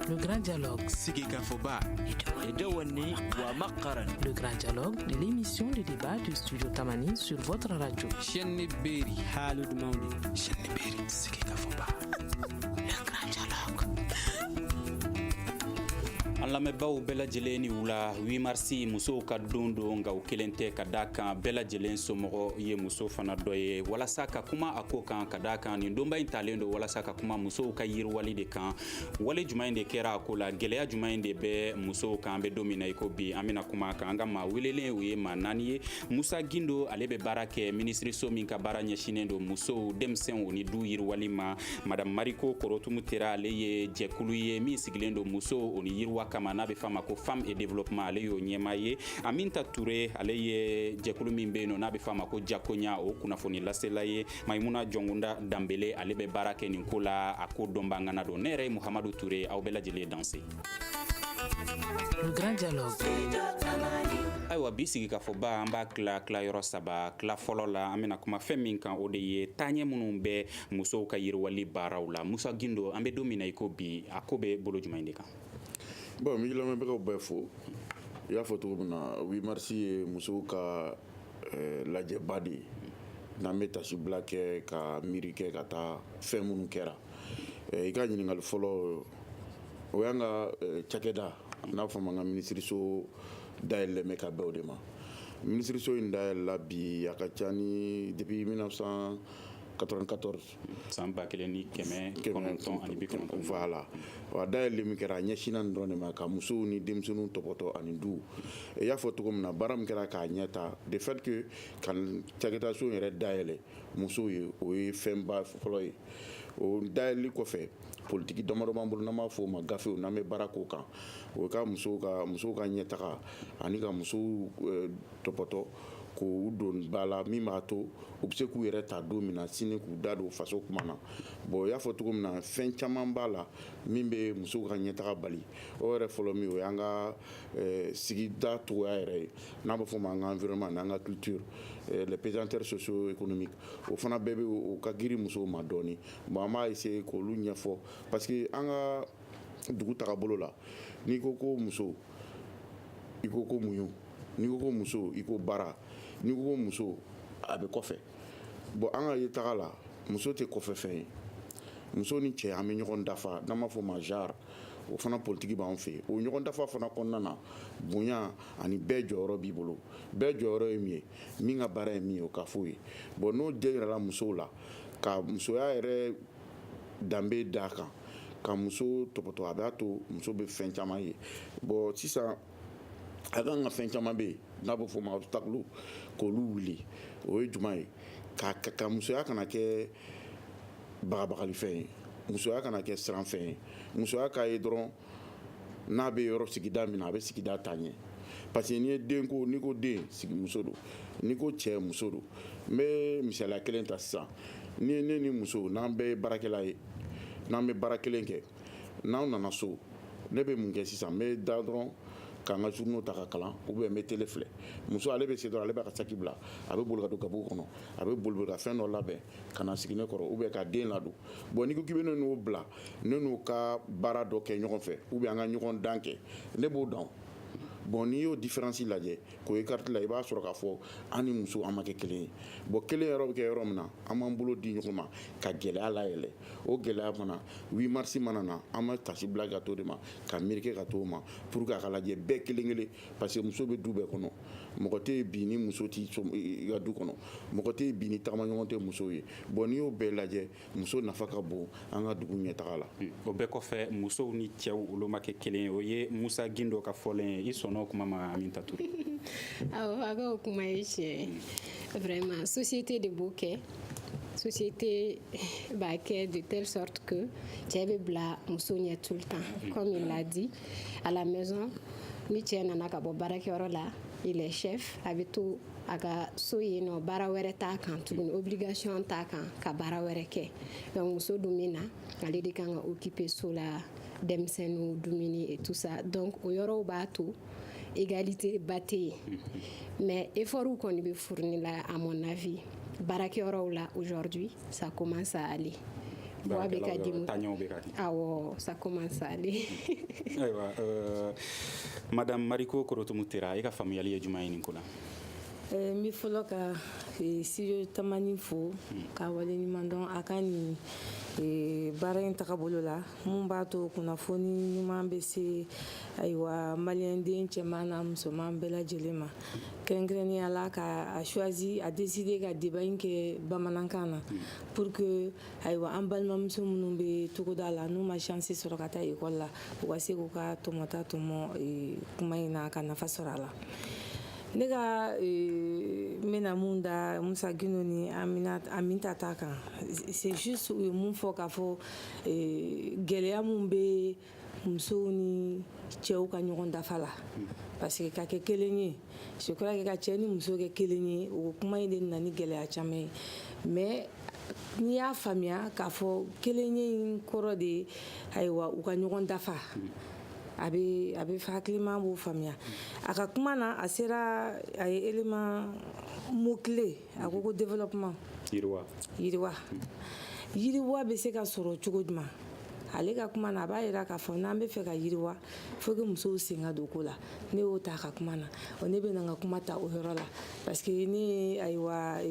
Le grand dialogue. Sigika Foba. Le grand dialogue de l'émission de débat du studio Tamani sur votre radio. Chenni Beri. Halud Maudi. Chenni Beri. Sigika Foba. Le grand dialogue. An lamɛnbaaw bɛɛ lajɛlen ni wula 8 marsi musow ka don don nka o kelen tɛ ka da kan bɛɛ lajɛlen somɔgɔ ye muso fana dɔ ye walasa ka kuma a ko kan ka da kan nin donba in talen don walasa ka kuma musow ka yiriwali de kan wale juman in de kɛra a ko la gɛlɛya juman in de bɛ musow kan an bɛ don min na i ko bi an bɛna kuma kan an ka maa welelen o ye maa naani ye Musa Gindo ale bɛ baara kɛ minisiriso min ka baara ɲɛsinen don musow denmisɛnw ni du yiriwali ma madame Mariko Korotumu Tera ale ye jɛkulu ye min sigilen don musow o ni yiriwa kama n'a bɛ fama ko femme et développement ale y'o ɲɛmaa ye Aminta Touré ale ye jɛkulu min bɛ yen nɔ n'a bɛ fama ko Jakoɲa o kunnafoni lasela ye Maimuna Jɔngunda Dambele ale bɛ baara kɛ nin ko la a ko dɔnba ŋana don ne yɛrɛ ye Muhamadu Touré aw bɛɛ lajɛlen danse. Le grand dialogue. Ayiwa bi sigi ka fɔ ba an b'a tila yɔrɔ saba tila fɔlɔ la an bɛna kuma fɛn min kan o de ye taaɲɛ minnu bɛ musow ka yiriwali baaraw la Musa Gindo an bɛ don min na i ko bi a ko bɛ bolo jumɛn de kan. Bon mi lamɛnbagaw bɛɛ fo i y'a fɔ cogo min na 8 mars ye musow ka lajɛba de ye n'an bɛ tasibila kɛ ka miiri kɛ ka taa fɛn minnu kɛra i ka ɲininkali fɔlɔ o y'an ka cakɛda n'a fɔ an ka minisiriso dayɛlɛmɛ ka bɛn o de ma minisiriso in dayɛlɛla bi a ka ca ni depuis 1994 san 1990 voilà wa dayɛlɛ min kɛra a ɲɛsina nin dɔrɔn de ma ka musow ni denmisɛnninw tɔpɔtɔ ani du i y'a fɔ cogo min na baara min kɛra k'a ɲɛ ta de fait que ka cakɛdaso yɛrɛ dayɛlɛ musow ye o ye fɛnba fɔlɔ ye o dayɛlɛli kɔfɛ politiki damadɔ b'an bolo n'an b'a fɔ o ma gafew n'an bɛ baara k'o kan o ka musow ka ɲɛtaga ani ka musow tɔpɔtɔ k'u don ba la min b'a to u bɛ se k'u yɛrɛ ta don min na sini k'u da don faso kuma na bon i y'a fɔ cogo min na fɛn caman b'a la min bɛ musow ka ɲɛtaga bali o yɛrɛ fɔlɔ min o y'an ka sigida cogoya yɛrɛ ye n'a bɛ fɔ o ma an ka environnement n'an ka culture les pesanteurs socio-économiques o fana bɛɛ bɛ o ka giri musow ma dɔɔni bon an b'a essayer k'olu ɲɛfɔ parce que an ka dugu tagabolo la n'i ko ko muso i ko ko muɲu n'i ko ko muso i ko baara n'i ko ko muso a bɛ kɔfɛ bon an ka ye taga la muso tɛ kɔfɛ fɛn ye muso ni cɛ an bɛ ɲɔgɔn dafa n'an b'a fɔ o ma genre o fana politiki b'an fɛ yen o ɲɔgɔn dafa fana kɔnɔna na bonya ani bɛɛ jɔyɔrɔ b'i bolo bɛɛ jɔyɔrɔ ye min ye min ka baara ye min ye o ka fɔ ye bon n'o den yɛrɛla musow la ka musoya yɛrɛ danbe d'a kan ka muso tɔpɔtɔ a b'a to muso bɛ fɛn caman ye bon sisan a kan ka fɛn caman bɛ yen n'a bɛ fɔ o ma obstacle k'olu wuli o ye jumɛn ye ka musoya kana kɛ bagabagalifɛn ye musoya kana kɛ siranfɛn ye musoya k'a ye dɔrɔn n'a bɛ yɔrɔ sigida min na a bɛ sigida taa ɲɛ parce que n'i ko den sigi muso don n'i ko cɛ muso don n bɛ misaliya kelen ta sisan ne ni muso n'an bɛɛ ye baarakɛla ye n'an bɛ baara kelen kɛ n'an nana so ne bɛ mun kɛ sisan n bɛ da dɔrɔn k'an ka journaux ta ka kalan ou bien n bɛ télé filɛ muso ale bɛ se dɔrɔn ale bɛ ka saki bila a bɛ boli ka don gabugu kɔnɔ a bɛ boli ka fɛn dɔ labɛn ka na sigi ne kɔrɔ ou bien ka den ladon bon n'i ko k'i bɛ ne n'o bila ne n'o ka baara dɔ kɛ ɲɔgɔn fɛ ou bien an ka ɲɔgɔn dan kɛ ne b'o dɔn bon n'i y'o différence lajɛ k'o écarte la i b'a sɔrɔ k'a fɔ an ni muso an ma kɛ kelen ye bon kelen yɔrɔ bɛ kɛ yɔrɔ min na an b'an bolo di ɲɔgɔn ma ka gɛlɛya layɛlɛ o gɛlɛya fana 8 mars mana na an ma tasibila ka t'o de ma ka miiri kɛ ka t'o ma pour que a ka lajɛ bɛɛ kelen kelen parce que muso bɛ du bɛɛ kɔnɔ mɔgɔ tɛ yen bi ni muso t'i i ka du kɔnɔ mɔgɔ tɛ yen bi ni tagamaɲɔgɔn tɛ muso ye bon n'i y'o bɛɛ lajɛ muso nafa ka bon an ka dugu ɲɛtaga la o bɛɛ kɔfɛ musow ni cɛw olu ma kɛ kelen ye o ye Musa Gindo ka fɔlen ye i sɔnna o kuma ma Aminta Touré awɔ a ka o kuma ye tiɲɛ vraiment société de b'o kɛ société b'a kɛ de telle sorte que cɛ bɛ bila muso ɲɛ tout le temps comme il l'a dit à la maison ni cɛ nana ka bɔ baarakɛyɔrɔ la il est chef a bɛ to a ka so yen nɔ baara wɛrɛ t'a kan tuguni obligation t'a kan ka baara wɛrɛ kɛ donc muso dun bɛ na ale de kan ka occuper so la denmisɛnninw dumuni et tout ça donc o yɔrɔw b'a to égalité ba tɛ yen mais efforts kɔni bɛ fourni la à mon avis baarakɛyɔrɔw la aujourd'hui ça commence à aller bois bɛ ka di taɲɛw bɛ ka di awɔ ça commence à aller ayiwa madame Mariko Korotumu Tera, e ka faamuyali ye jumɛn ye nin ko la? n bɛ fɔlɔ ka studio tamani fo ka waleɲuman dɔn a ka nin baara in tagabolo la mun b'a to kunnafoni ɲuman bɛ se ayiwa maliyɛnden cɛman n'a musoman bɛɛ lajɛlen ma kɛrɛnkɛrɛnnenya la ka choisi a décidé ka débat in kɛ bamanankan na pour que ayiwa an balimamuso minnu bɛ togoda la n'u ma chance sɔrɔ ka taa école la u ka se k'u ka tɔmɔta tɔmɔ kuma in na ka nafa sɔrɔ a la. Ne ka n bɛna mun da Musa Gino ni Aminata ta kan c'est juste u ye mun fɔ k'a fɔ gɛlɛya mun bɛ musow ni cɛw ka ɲɔgɔn dafa la parce que ka kɛ kelen ye je crois que ka cɛ ni muso kɛ kelen ye o kuma in de nana ni gɛlɛya caman ye mais n'i y'a faamuya k'a fɔ kelen ye in kɔrɔ de ye ayiwa u ka ɲɔgɔn dafa a bɛ hakilima b'o faamuya a ka kuma na a sera a ye élément mot clé a ko développement yiriwa bɛ se ka sɔrɔ cogo jumɛn ale ka kuma na a b'a jira k'a fɔ n'an bɛ fɛ ka yiriwa faut que musow sen ka don ko la ne y'o ta a ka kuma na ne bɛ na n ka kuma ta o yɔrɔ la parce que ne ayiwa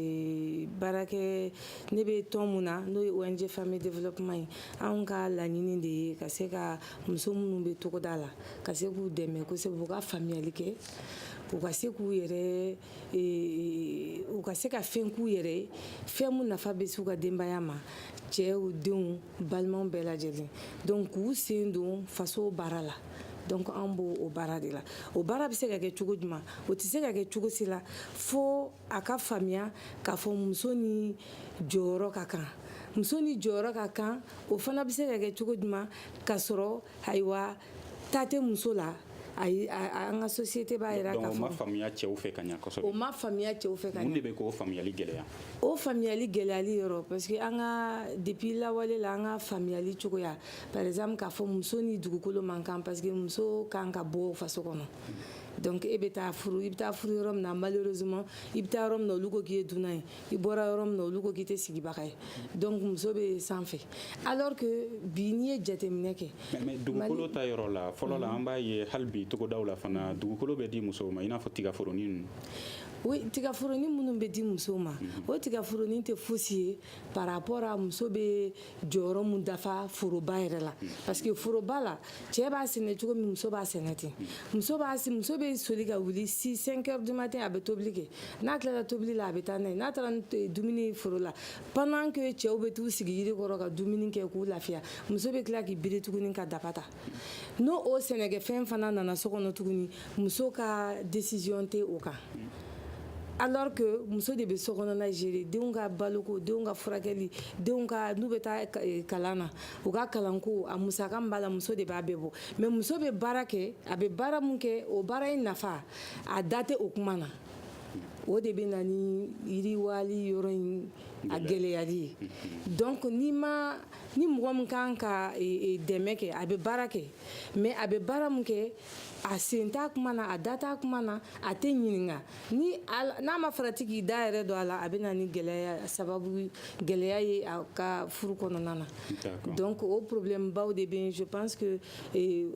baarakɛ ne bɛ tɔn mun na n'o ye ONG Famille Développement ye anw ka laɲini de ye ka se ka muso minnu bɛ togoda la ka se k'u dɛmɛ kosɛbɛ u ka faamuyali kɛ u ka se k'u yɛrɛ u ka se ka fɛn k'u yɛrɛ fɛn mun nafa bɛ s'u ka denbaya ma cɛw denw balimaw bɛɛ lajɛlen donc k'u sen don faso baara la donc an b'o o baara de la o baara bɛ se ka kɛ cogo jumɛn o tɛ se ka kɛ cogo si la fo a ka faamuya k'a fɔ muso ni jɔyɔrɔ ka kan muso ni jɔyɔrɔ ka kan o fana bɛ se ka kɛ cogo jumɛn k'a sɔrɔ ayiwa ta tɛ muso la ayi an ka société b'a jira k'a fɔ o ma faamuya cɛw fɛ ka ɲɛ kosɛbɛ o ma faamuya cɛw fɛ ka ɲɛ mun de bɛ k'o faamuyali gɛlɛya o faamuyali gɛlɛyali yɔrɔ parce que an ka depuis lawale la an ka faamuyali cogoya par exemple k'a fɔ muso ni dugukolo man kan parce que muso kan ka bɔ faso kɔnɔ donc e bɛ taa furu i bɛ taa furu yɔrɔ min na malheureusement i bɛ taa yɔrɔ min na olu ko k'i ye dunan ye i bɔra yɔrɔ min na olu ko k'i tɛ sigibaga ye donc muso bɛ sanfɛ alors que bi n'i ye jateminɛ kɛ mais dugukolo ta yɔrɔ la fɔlɔ la an b'a ye hali bi togodaw la fana dugukolo bɛ di musow ma i n'a fɔ tigaforonin ninnu oui tigaforonin minnu bɛ di musow ma o tigaforonin tɛ fosi ye par rapport à muso bɛ jɔyɔrɔ mun dafa foroba yɛrɛ la parce que foroba la cɛ b'a sɛnɛ cogo min muso b'a sɛnɛ ten muso bɛ soli ka wuli 6-5 heures du matin a bɛ tobili kɛ n'a tilala tobili la a bɛ taa n'a ye n'a taara dumuni foro la pendant que cɛw bɛ t'u sigi yiri kɔrɔ ka dumuni kɛ k'u lafiya muso bɛ tila k'i biri tuguni ka daba ta n'o sɛnɛkɛfɛn fana nana so kɔnɔ tuguni muso ka décision tɛ o kan alors que muso de bɛ so kɔnɔna gérer denw ka baloko denw ka furakɛli denw ka n'u bɛ taa kalan na u ka kalanko a musaka min b'a la muso de b'a bɛɛ bɔ mais muso bɛ baara kɛ a bɛ baara mun kɛ o baara in nafa a da tɛ o kuma na o de bɛ na ni yiriwali yɔrɔ in a gɛlɛyali ye donc ni mɔgɔ min kan ka dɛmɛ kɛ a bɛ baara kɛ mais a bɛ baara mun kɛ a sen t'a kuma na a da t'a kuma na a tɛ ɲininka n'a ma farati k'i da yɛrɛ don a la a bɛ na ni gɛlɛya ye a ka furu kɔnɔna na donc o problème baw de bɛ yen je pense que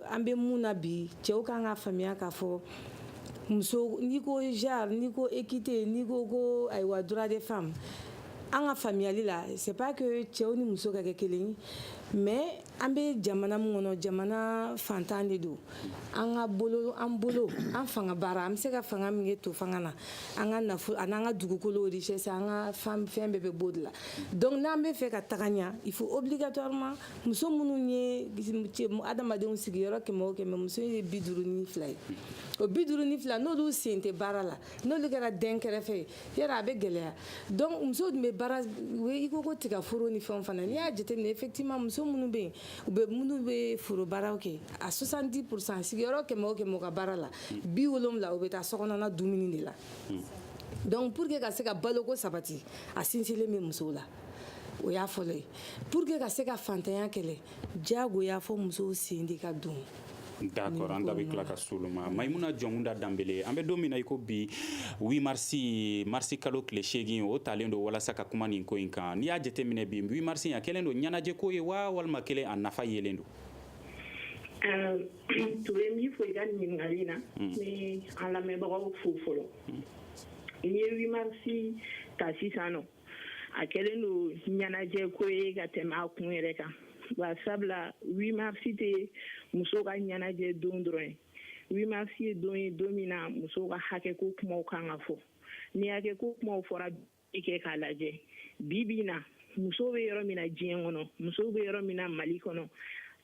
an bɛ mun na bi cɛw kan ka faamuya k'a fɔ muso n'i ko genre n'i ko équité n'i ko ayiwa droit des femmes an ka faamuyali la c'est pas que cɛw ni muso ka kɛ kelen ye mais an bɛ jamana min kɔnɔ jamana fantan de don an fanga baara an bɛ se ka fanga min kɛ to fanga na an ka nafolo a n'an ka dugukolo richesse an ka fɛn bɛɛ bɛ bɔ o de la donc n'an bɛ fɛ ka taga ɲɛ il faut obligatoirement muso minnu ye adamadenw sigiyɔrɔ 100 o 100 muso ye 52 ye o 52 n'olu sen tɛ baara la n'olu kɛra den kɛrɛfɛ ye yɔrɔ a bɛ gɛlɛya donc muso dun bɛ baara i ko tigaforo ni fɛnw fana n'i y'a jateminɛ effectivement muso minnu bɛ yen minnu bɛ foro baaraw kɛ a 70% sigiyɔrɔ 100 o 100 ka baara la 70 o bɛ taa sokɔnɔna dumuni de la donc pour que ka se ka baloko sabati a sinsinlen bɛ musow la o y'a fɔlɔ ye pour que ka se ka fantanya kɛlɛ diyagoya fɔ musow sen de ka don D'accord, an da bɛ tila ka s'olu ma. Maimuna Jɔnkunda Danbele, an bɛ don min na i ko bi 8 marsi kalo tile 8 o talen don walasa ka kuma nin ko in kan. N'i y'a jateminɛ bi 8 marsi a kɛlen don ɲɛnajɛ ko ye wa walima kelen a nafa yelen don? Ture min fo i ka ɲininkali na ni an lamɛnbagaw fo fɔlɔ. N ye 8 marsi ta sisan nɔ a kɛlen don ɲɛnajɛ ko ye ka tɛmɛ a kun yɛrɛ kan. Wa sabula 8 marsi tɛ muso ka ɲɛnajɛ don dɔrɔn ye. 8 marsi ye don ye don min na muso ka hakɛko kumaw kan ka fɔ. Ni hakɛko kumaw fɔra bi kɛ k'a lajɛ bi bi na muso bɛ yɔrɔ min na diɲɛ kɔnɔ muso bɛ yɔrɔ min na Mali kɔnɔ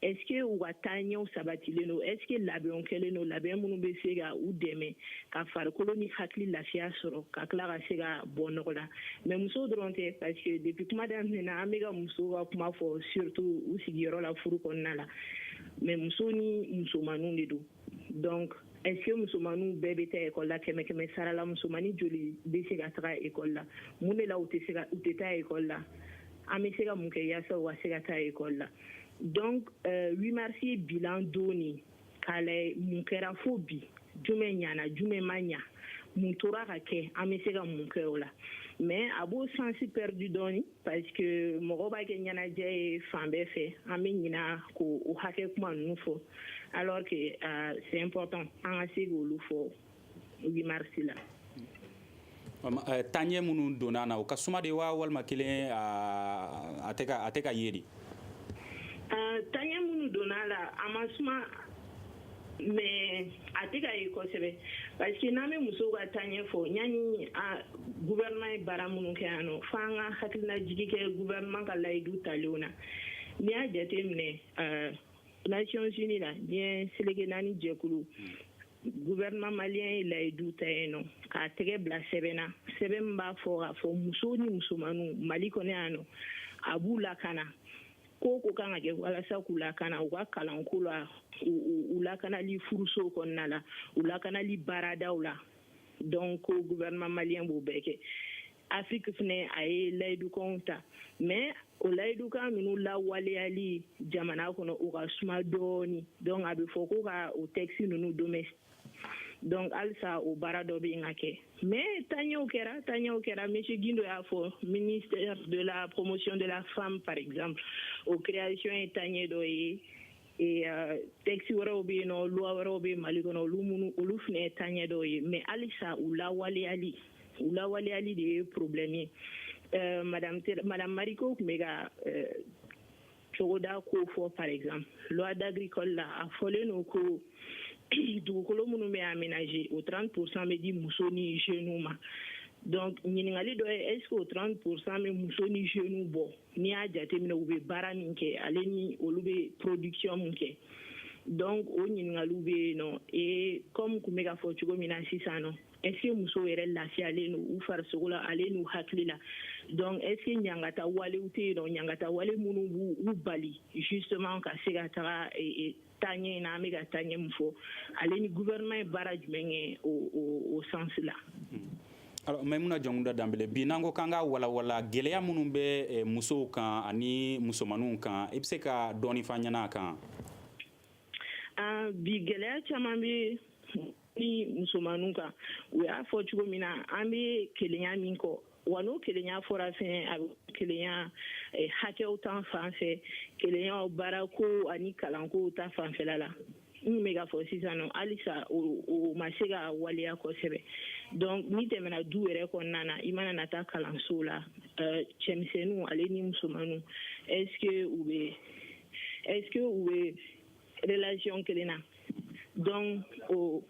est ce que u ka taaɲɛw sabatilen don est ce que labɛnw kɛlen don labɛn minnu bɛ se ka u dɛmɛ ka farikolo ni hakili lafiya sɔrɔ ka tila ka se ka bɔ nɔgɔ la mais muso dɔrɔn tɛ parce que depuis kuma daminɛ na an bɛ ka musow ka kuma fɔ surtout u sigiyɔrɔ la furu kɔnɔna la mais muso ni musomaninw de don donc est ce que musomaninw bɛɛ bɛ taa école la kɛmɛ kɛmɛ sara la musomanin joli bɛ se ka taga école la mun de la u tɛ taa école la an bɛ se ka mun kɛ yaasa u ka se ka taa école la donc 8 mars ye bilan don ni k'a lajɛ mun kɛra fo bi jumɛn ɲana jumɛn ma ɲa mun tora ka kɛ an bɛ se ka mun kɛ o la mais a b'o sensi perdu dɔɔni parce que mɔgɔ b'a kɛ ɲɛnajɛ ye fan bɛɛ fɛ an bɛ ɲina k'o hakɛ kuma ninnu fɔ alors que c'est important an ka se k'olu fɔ 8 mars la. Taaɲɛ minnu donna na o ka suma de wa walima kelen a tɛ ka ye de? Taaɲɛ minnu donna la a ma suma mais a tɛ ka ye kosɛbɛ parce que n'an bɛ musow ka taaɲɛ fɔ yanni gouvernement ye baara minnu kɛ yan nɔ fo an ka hakilinajigi kɛ gouvernement ka layidu talenw na n'i y'a jateminɛ Nations Unies la diɲɛ seleke naani jɛkulu gouvernement malien ye layidu ta yen nɔ k'a tɛgɛ bila sɛbɛn na sɛbɛn min b'a fɔ k'a fɔ musow ni musomaninw Mali kɔnɔ yan nɔ a b'u lakana ko kan ka kɛ walasa k'u lakana u ka kalanko la u lakanali furusow kɔnɔna la u lakanali baaradaw la donc ko gouvernement malien b'o bɛɛ kɛ Afrique fɛnɛ a ye layidukanw ta mais o layidukan ninnu lawaleyali jamana kɔnɔ o ka suma dɔɔni donc a bɛ fɔ ko ka o texte ninnu domestique donc halisa o baara dɔ bɛ yen ka kɛ mais taaɲɛw kɛra monsieur Guindo y'a fɔ ministère de la promotion de la femme par exemple o création ye taaɲɛ dɔ ye et texte wɛrɛw bɛ yen nɔ loi wɛrɛw bɛ Mali kɔnɔ olu fɛnɛ ye taaɲɛ dɔ ye mais halisa u lawaleyali de ye problème ye madame Mariko tun bɛ ka cogoda ko fɔ par exemple loi d'agricole la a fɔlen don ko dugukolo minnu bɛ aménager o 30% bɛ di muso ni jeunes ma donc ɲininkali dɔ ye est-ce que o 30% bɛ muso ni jeunes bɔ n'i y'a jateminɛ u bɛ baara min kɛ ale ni olu bɛ production min kɛ donc o ɲininkaliw bɛ yen nɔ et comme kun bɛ ka fɔ cogo min na sisan nɔ est-ce que musow yɛrɛ lafiyalen don u farisogo la ale n'u hakili la donc est-ce que ɲangata walew tɛ yen nɔ ɲangata wale minnu b'u bali justement ka se ka taga taaɲɛ in na an bɛ ka taaɲɛ min fɔ ale ni gouvernement ye baara jumɛn kɛ o sens la. Alors Maimuna Jɔnkunda Danbele bi n'an ko k'an ka walawala gɛlɛya minnu bɛ musow kan ani musomaninw kan i bɛ se ka dɔɔni fɔ an ɲɛna a kan? Bi gɛlɛya caman bɛ ni musomaninw kan u y'a fɔ cogo min na an bɛ kelenya min kɔ wa n'o kelenya fɔra fɛnɛ a bɛ kelenya hakɛw ta fan fɛ kelenya baarako ani kalanko ta fanfɛla la n bɛ ka fɔ sisan nɔ halisa o ma se ka waleya kosɛbɛ donc n'i tɛmɛna du yɛrɛ kɔnɔna na i mana na taa kalanso la cɛmisɛnninw ale ni musomaninw est ce que u bɛ relation kelen na donc o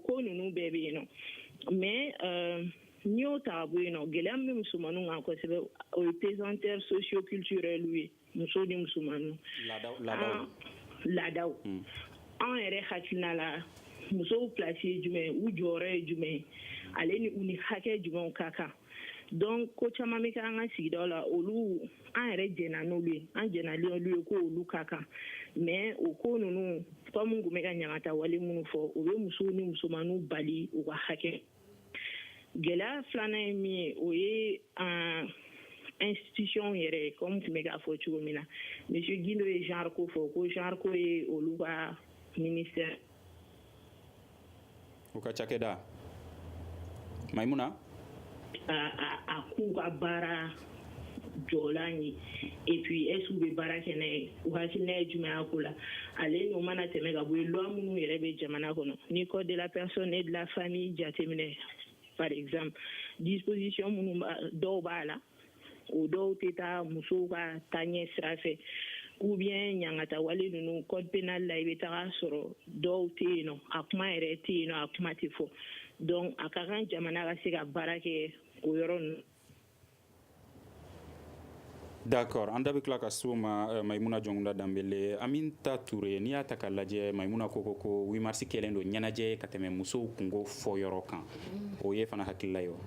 ko ninnu bɛɛ bɛ yen nɔ mais n'i y'o ta ka bɔ yen nɔ gɛlɛya min bɛ musomaninw kan kosɛbɛ o ye pesanteur socio-culturel ye muso ni musomaninw laadaw an yɛrɛ hakilina la musow place ye jumɛn u jɔyɔrɔ ye jumɛn ale ni u ni hakɛ jumɛnw ka kan donc ko caman bɛ kɛ an ka sigidaw la olu an yɛrɛ jɛnna n'olu ye an jɛnnalen olu ye ko olu ka kan mais o ko ninnu comme n kun bɛ ka ɲagata wale minnu fɔ o bɛ musow ni musomaninw bali u ka hakɛ gɛlɛya filanan ye min ye o ye institution yɛrɛ comme tun bɛ k'a fɔ cogo min na monsieur Guindo ye genre ko fɔ ko genre ko ye olu ka ministère u ka cakɛda Maimuna a k'u ka baara jɔlan ye et puis est-ce que u bɛ baara kɛ n'a ye u hakilina ye jumɛn y'a ko la ale n'o mana tɛmɛ ka bɔ yen loi minnu yɛrɛ bɛ jamana kɔnɔ ni code de la personne et de la famille jateminɛ par exemple disposition minnu dɔw b'a la o dɔw tɛ taa musow ka taaɲɛ sira fɛ ou bien ɲangata wale ninnu code pénal la i bɛ taga sɔrɔ dɔw tɛ yen nɔ a kuma yɛrɛ tɛ yen nɔ a kuma tɛ fɔ donc a ka kan jamana ka se ka baara kɛ o yɔrɔ ninnu. D'accord, an da bɛ tila ka se o ma Maimuna Jɔnkunda Danbele. Aminata Ture n'i y'a ta k'a lajɛ Maimuna ko 8 mars kɛlen don ɲɛnajɛ ye ka tɛmɛ musow kungo fɔ yɔrɔ kan o ye fana hakilila ye wa?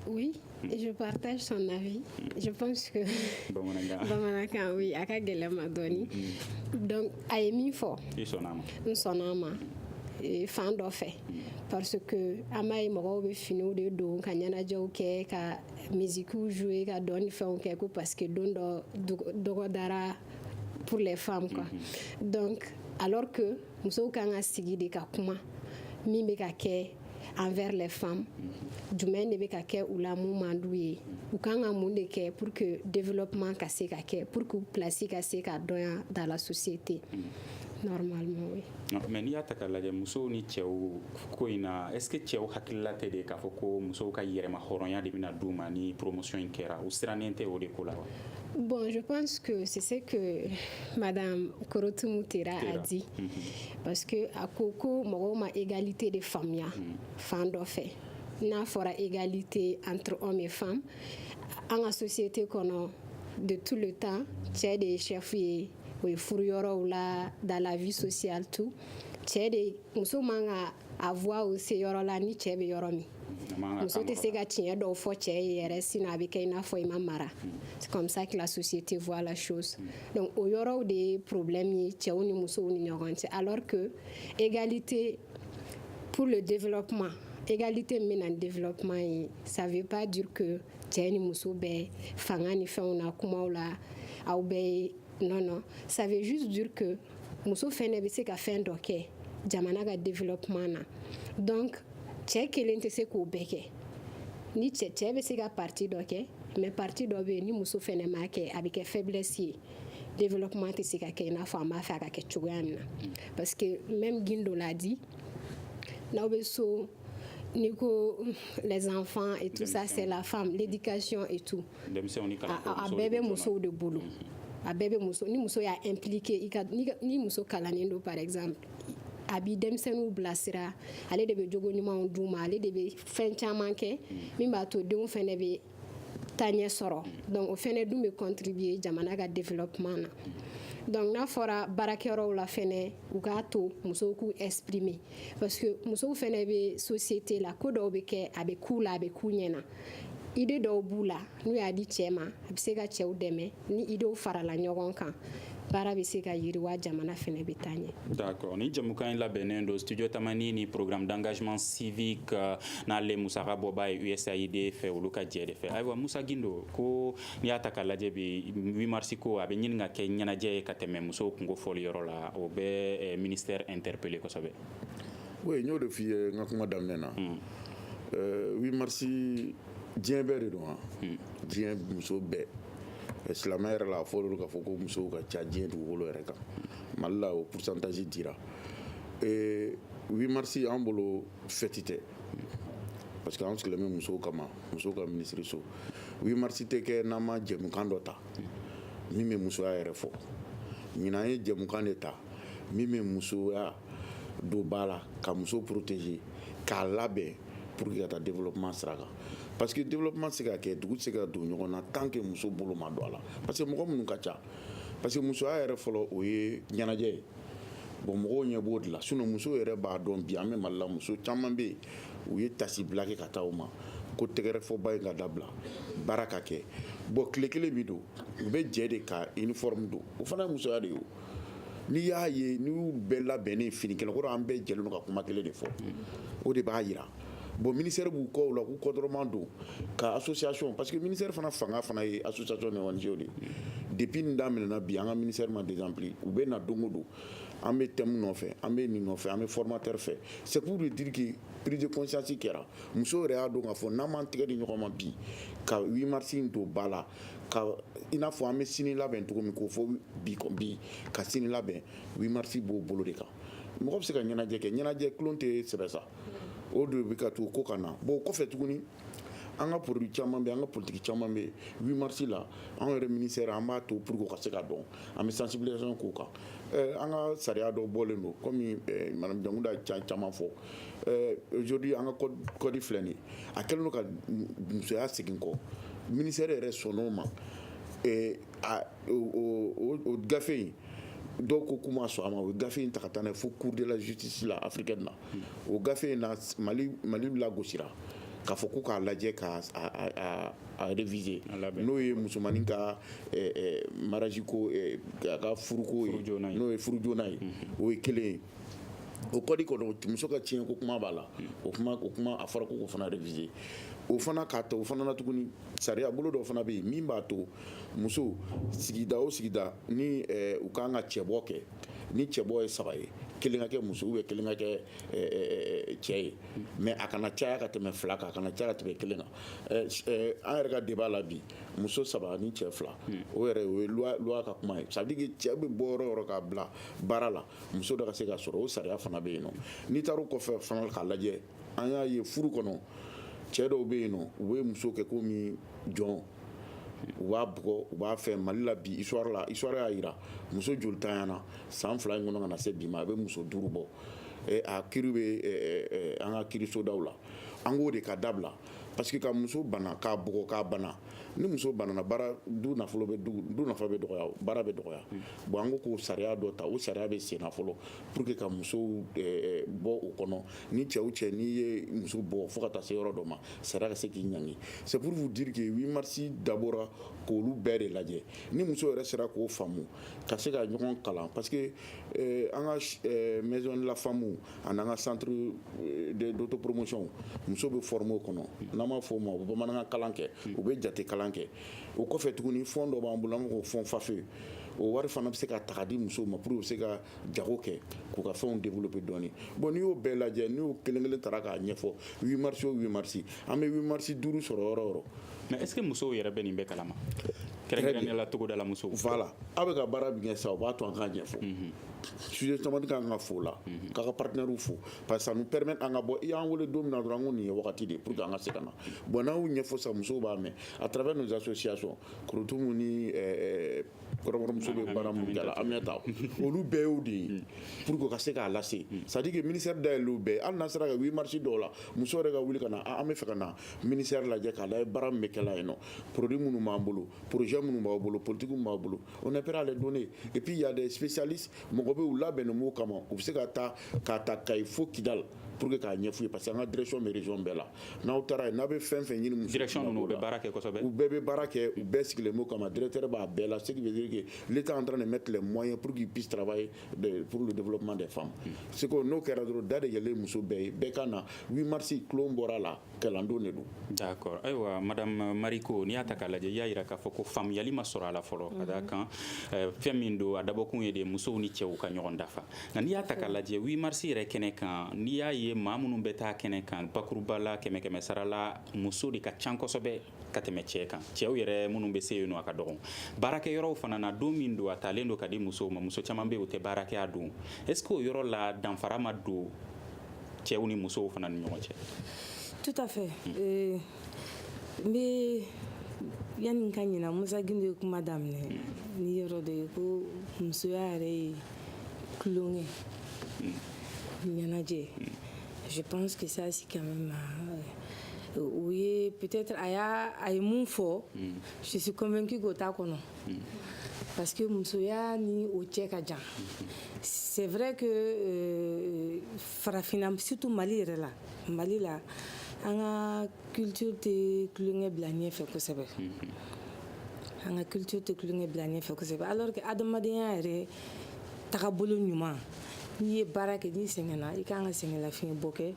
Oui, je partage son avis. Je pense que Bamanankan, oui, a ka gɛlɛn ma dɔɔni. Donc a ye min fɔ n sɔnna a ma fan dɔ fɛ parce que an b'a ye mɔgɔw bɛ finiw de don ka ɲɛnajɛw kɛ ka musique jouer ka dɔɔni fɛnw kɛ ko parce que don dɔ dɔgɔdara pour les femmes quoi. Donc alors que musow kan ka sigi de ka kuma min bɛ ka kɛ envers les femmes jumɛn de bɛ ka kɛ u la mun man d'u ye u kan ka mun de kɛ pour que développement ka se ka kɛ pour que place ka se ka dɔnya dans la société normalement oui. Mais n'i y'a ta k'a lajɛ musow ni cɛw ko in na est-ce que cɛw hakilila tɛ de k'a fɔ ko musow ka yɛrɛma hɔrɔnya de bɛna d'u ma ni promotion in kɛra u sirannen tɛ o de ko la wa? Bon, je pense que c'est ce que Madame Korotumu Tera a dit. Parce que à Koko, ma égalité de femmes, fan d'offre. N'a fora égalité entre hommes et femmes. En la société qu'on a de tout le temps, c'est des chefs et dans la vie sociale tout. C'est des musulmans à voir aussi yorola ni chebe yoromi. Muso tɛ se ka tiɲɛ dɔw fɔ cɛ ye yɛrɛ sinon a bɛ kɛ i n'a fɔ i ma mara. C'est comme ça que la société voit la chose. Donc o yɔrɔw de ye problème ye cɛw ni musow ni ɲɔgɔn cɛ alors que égalité pour le développement égalité min bɛ na développement ye ça veut pas dire que cɛ ni muso bɛ fanga ni fɛnw na kumaw la aw bɛ non ça veut juste dire que muso fɛnɛ bɛ se ka fɛn dɔ kɛ jamana ka développement na donc cɛ kelen tɛ se k'o bɛɛ kɛ ni cɛ bɛ se ka parti dɔ kɛ mais parti dɔ bɛ yen ni muso fɛnɛ m'a kɛ a bɛ kɛ faiblesse ye développement tɛ se ka kɛ i n'a fɔ an b'a fɛ a ka kɛ cogoya min na parce que même Guindo l'a dit n'aw bɛ so ni ko les enfants et tout ça c'est la femme l'éducation et tout a bɛɛ bɛ musow de bolo a bɛɛ bɛ muso ni muso y'a impliqué ni muso kalannen don par exemple a b'i denmisɛnninw bilasira ale de bɛ jogo ɲumanw d'u ma ale de bɛ fɛn caman kɛ min b'a to denw fɛnɛ bɛ taaɲɛ sɔrɔ donc o fɛnɛ dun bɛ contribuer jamana ka développement na donc n'a fɔra baarakɛyɔrɔw la fɛnɛ u k'a to musow k'u exprimer parce que musow fɛnɛ bɛ société la ko dɔw bɛ kɛ a bɛ k'u la a bɛ k'u ɲɛna idée dɔw b'u la n'u y'a di cɛ ma a bɛ se ka cɛw dɛmɛ ni idéw farala ɲɔgɔn kan baara bɛ se ka yiriwa jamana fɛnɛ bɛ taa ɲɛ. D'accord, ni jamukan in labɛnnen don studio Tamani ni programme d'engagement civique n'ale musaka bɔba ye USAID fɛ olu ka jɛ de fɛ ayiwa Musa Guindo ko n'i y'a ta k'a lajɛ bi 8 mars ko a bɛ ɲini ka kɛ ɲɛnajɛ ye ka tɛmɛ musow kungo fɔli yɔrɔ la o bɛ ministère interpellé kosɛbɛ. Oui, n y'o de f'i ye n ka kuma daminɛ na 8 mars diɲɛ bɛɛ de don diɲɛ muso bɛɛ silamɛ yɛrɛ la a fɔra k'a fɔ ko musow ka ca diɲɛ dugukolo yɛrɛ kan Mali la o pourcentage dira 8 mars an bolo fête tɛ parce que an sigilen bɛ musow kama musow ka ministre so 8 mars tɛ kɛ n'an ma jɛmukan dɔ ta min bɛ musoya yɛrɛ fɔ ɲinan an ye jɛmukan de ta min bɛ musoya don ba la ka muso protéger k'a labɛn pour que ka taa développement sira kan parce que développement se ka kɛ dugu se ka don ɲɔgɔn na tant que muso bolo ma don a la parce que mɔgɔ minnu ka ca parce que musoya yɛrɛ fɔlɔ o ye ɲɛnajɛ ye bon mɔgɔw ɲɛ b'o de la sinon muso yɛrɛ b'a dɔn bi an bɛ Mali la muso caman bɛ yen u ye tasi bila kɛ ka taa o ma ko tɛgɛrɛfɔba in ka dabila baara ka kɛ bon tile kelen min don u bɛ jɛ de ka uniforme don o fana ye musoya de ye o n'i y'a ye n'u bɛɛ labɛnnen finikɛla kɔrɔ an bɛɛ jɛlen don ka kuma kelen de fɔ o de b'a jira bon ministère b'u kɔ o la k'u kɔdɔrɔman don ka association parce que ministère fana fanga fana ye association ni ONG de depuis nin daminɛna bi an ka ministère ma désempli u bɛ na don o don an bɛ thème nɔfɛ an bɛ nin nɔfɛ an bɛ formateur fɛ c'est pour lui dire que prise de conscience kɛra muso yɛrɛ y'a dɔn k'a fɔ n'an m'an tɛgɛ di ɲɔgɔn ma bi ka 8 mars in don ba la ka i n'a fɔ an bɛ sini labɛn cogo min k'o fɔ bi ka sini labɛn 8 mars b'o bolo de kan mɔgɔ bɛ se ka ɲɛnajɛ kɛ ɲɛnajɛ kulon tɛ sɛbɛ sa o de bɛ ka to ko ka na bon o kɔfɛ tuguni an ka produit caman bɛ an ka politique caman bɛ 8 mars la an yɛrɛ ministère an b'a to pour que o ka se ka dɔn an bɛ sensibilisation k'o kan an ka sariya dɔ bɔlen don comme madame Jankuda caman fɔ aujourd'hui an ka code filɛ nin ye a kɛlen don ka musoya segin kɔ ministère yɛrɛ sɔnn'o ma o gafe in dɔw ko k'u ma sɔn a ma o gafe in ta ka taa n'a ye fo cour de la justice la africaine na o gafe in na Mali lagosira k'a fɔ ko k'a lajɛ k'a réviser n'o ye musomanin ka mariage ko a ka furuko ye n'o ye furu joona ye o ye kelen ye o kɔdi kɔnɔ muso ka tiɲɛ ko kuma b'a la o kuma a fɔra ko k'o fana réviser o fana k'a ta o fana na tuguni sariya bolo dɔ fana bɛ yen min b'a to muso sigida o sigida ni u kan ka cɛbɔ kɛ ni cɛbɔ ye 3 ye kelen ka kɛ muso ou bien kelen ka kɛ cɛ ye mais a kana caya ka tɛmɛ 2 kan a kana caya ka tɛmɛ 1 kan an yɛrɛ ka débat la bi muso 3 ni cɛ 2 o yɛrɛ o ye loi ka kuma ye ça veut dire que cɛ bɛ bɔ yɔrɔ o yɔrɔ k'a bila baara la muso dɔ ka se ka sɔrɔ o sariya fana bɛ yen nɔ n'i taara o kɔfɛ fana k'a lajɛ an y'a ye furu kɔnɔ cɛ dɔw bɛ yen nɔ u bɛ muso kɛ komi jɔn u b'a bugɔ u b'a fɛ Mali la bi histoire y'a jira muso jolitanyana san 2 in kɔnɔ ka na se bi ma a bɛ muso 5 bɔ a kiri bɛ an ka kirisodaw la an k'o de ka dabila parce que ka muso bana k'a bugɔ k'a bana ni muso banana baara du nafa bɛ dɔgɔya baara bɛ dɔgɔya bon an ko k'o sariya dɔ ta o sariya bɛ sen na fɔlɔ pour que ka musow bɔ o kɔnɔ ni cɛ o cɛ n'i ye muso bɔ fo ka taa se yɔrɔ dɔ ma sariya ka se k'i ɲangi c'est pour vous dire que 8 mars dabɔra k'olu bɛɛ de lajɛ ni muso yɛrɛ sera k'o faamu ka se ka ɲɔgɔn kalan parce que an ka maison de la femme ani an ka centre d'autopromotion muso bɛ former o kɔnɔ n'an b'a fɔ o ma u bɛ bamanankan kalan kɛ u bɛ jate kalan kɛ o kɔfɛ tuguni fond dɔ b'an bolo an b'o fond FAFE o wari fana bɛ se ka ta ka di musow ma pour que u se ka jago kɛ k'u ka fɛnw développer dɔɔni bon n'i y'o bɛɛ lajɛ n'i y'o kelen kelen taara k'a ɲɛfɔ 8 mars o 8 mars an bɛ 8 mars 5 sɔrɔ yɔrɔ o yɔrɔ mais est-ce que musow yɛrɛ bɛ nin bɛɛ kalama kɛrɛnkɛrɛnnenya la togodala musow voilà a bɛ ka baara min kɛ sa o b'a to an k'a ɲɛfɔ sujet caman kan ka fo la k'a ka partenaires fo parce que ça nous permet an ka bɔ i y'an wele don min na dɔrɔn an ko nin ye wagati de pour que an ka se ka na bon n'an y'o ɲɛfɔ sa musow b'a mɛn à travers nos associations Korotumu ni kɔrɔbɔrɔmuso bɛ baara mun kɛ la Aminata olu bɛɛ y'o de ye pour que ka se k'a lase c'est à dire que ministère dayɛlɛ o bɛɛ hali n'a sera ka 8 mars dɔw la muso yɛrɛ ka wuli ka na an bɛ fɛ ka na ministère lajɛ k'a lajɛ baara min bɛ kɛla yen nɔ produit minnu b'an bolo projet minnu b'aw bolo politique minnu b'aw bolo on est prêt à les donner et puis il y a des spécialistes mɔgɔ bɛ u labɛnnen m'o kama u bɛ se ka taa k'a ta Kayi fo Kidal pour que k'a ɲɛf'u ye parce que an ka direction bɛ région bɛɛ la n'aw taara yen n'a bɛ fɛn fɛn ɲini muso direction ninnu u bɛ baara kɛ kosɛbɛ u bɛɛ bɛ baara kɛ u bɛɛ sigilen m'o kama directeur b'a bɛɛ la ce qui veut dire que l'État est en train de mettre les moyens pour qu'ils puissent travailler pour le développement des femmes c'est que n'o kɛra dɔrɔn da de yɛlɛ muso bɛɛ ye bɛɛ ka na 8 mars kulon bɔra la kalandon de don d'accord ayiwa madame Mariko n'i y'a ta k'a lajɛ i y'a jira k'a fɔ ko faamuyali ma sɔrɔ a la fɔlɔ ka d'a kan fɛn min don a dabɔkun ye de musow ni cɛw ka ɲɔgɔn dafa nka n'i y'a ta k'a lajɛ 8 mars yɛrɛ kɛnɛ kan n'i y'a ye maa minnu bɛ taa kɛnɛ kan bakuruba la 100 sara la muso de ka ca kosɛbɛ ka tɛmɛ cɛ kan cɛw yɛrɛ minnu bɛ se yen nɔ a ka dɔgɔn baarakɛyɔrɔw fana na don min don a talen don ka di musow ma muso caman bɛ yen o tɛ baara kɛ a don est-ce que o yɔrɔ la danfara ma don cɛw ni musow fana ni ɲɔgɔn cɛ tout à fait n bɛ yanni n ka ɲina Musa Gindo ye kuma daminɛ ni yɔrɔ dɔ ye ko musoya yɛrɛ ye tulonkɛ ɲɛnajɛ je pense que ça c'est quand même oui peut-être a ye mun fɔ je suis convaincue k'o t'a kɔnɔ parce que musoya ni o cɛ ka jan c'est vrai que farafinna surtout Mali yɛrɛ la Mali la an ka culture tɛ tulonkɛ bila ɲɛfɛ kosɛbɛ an ka culture tɛ tulonkɛ bila ɲɛfɛ kosɛbɛ alors que adamadenya yɛrɛ tagabolo ɲuman n'i ye baara kɛ n'i sɛgɛnna i kan ka sɛgɛnlafiɲɛ bɔ kɛ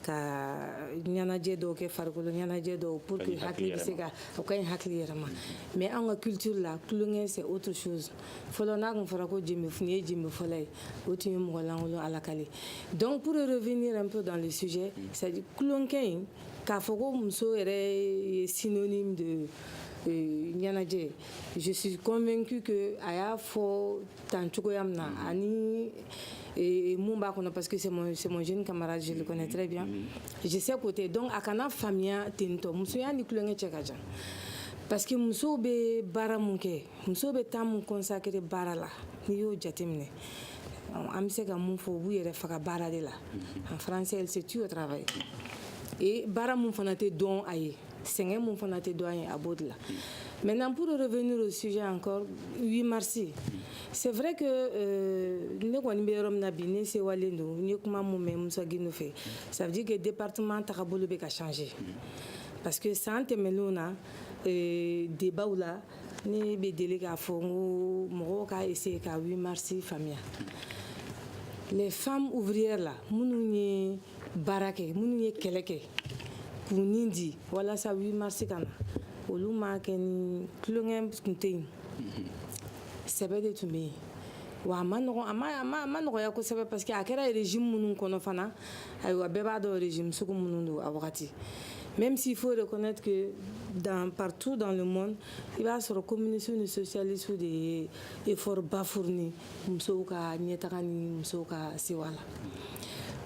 ka ɲɛnajɛ dɔw kɛ farikolo ɲɛnajɛ dɔw pour que hakili bɛ se ka o ka ɲi hakili yɛrɛ ma mais an ka culture la tulonkɛ c'est autre chose fɔlɔ n'a tun fɔra ko jenbe ye jenbe fɔlɔ ye o tun ye mɔgɔ lankolon ala kale donc pour revenir un peu dans le sujet c'est à dire tulonkɛ in k'a fɔ ko muso yɛrɛ ye synonyme de ɲɛnajɛ je suis convaincue que a y'a fɔ tan cogoya min na ani mun b'a kɔnɔ parce que c'est mon jeune camarade je le connais très bien je sais côté donc a kana faamuya ten tɔ musoya ni tulonkɛ cɛ ka jan parce que musow bɛ baara mun kɛ musow bɛ temps mun consacrer baara la n'i y'o jateminɛ an bɛ se ka mun fɔ u b'u yɛrɛ faga baara de la en français elle se tue au travail et baara mun fana tɛ dɔn a ye sɛgɛn mun fana tɛ dɔn a ye a b'o de la maintenant pour revenir au sujet encore 8 mars c'est vrai que ne kɔni bɛ yɔrɔ min na bi ne sewalen don n ye kuma mun mɛn Musa Gino fɛ ça veut dire que département tagabolo bɛ ka changer parce que san tɛmɛnenw na débatw la ne bɛ deli k'a fɔ n ko mɔgɔw k'a essayer ka 8 mars faamuya les femmes ouvrières la minnu ye baara kɛ minnu ye kɛlɛ kɛ k'u nin di walasa 8 mars ka na olu ma kɛ ni tulonkɛ tun tɛ yen sɛbɛ de tun bɛ yen wa a ma nɔgɔya kosɛbɛ parce que a kɛra régime minnu kɔnɔ fana ayiwa bɛɛ b'a dɔn régime sugu minnu don a wagati même s'il faut reconnaître que partout dans le monde i b'a sɔrɔ communistes ni socialistes de ye effort ba fourni musow ka ɲɛtaga ni musow ka sewa la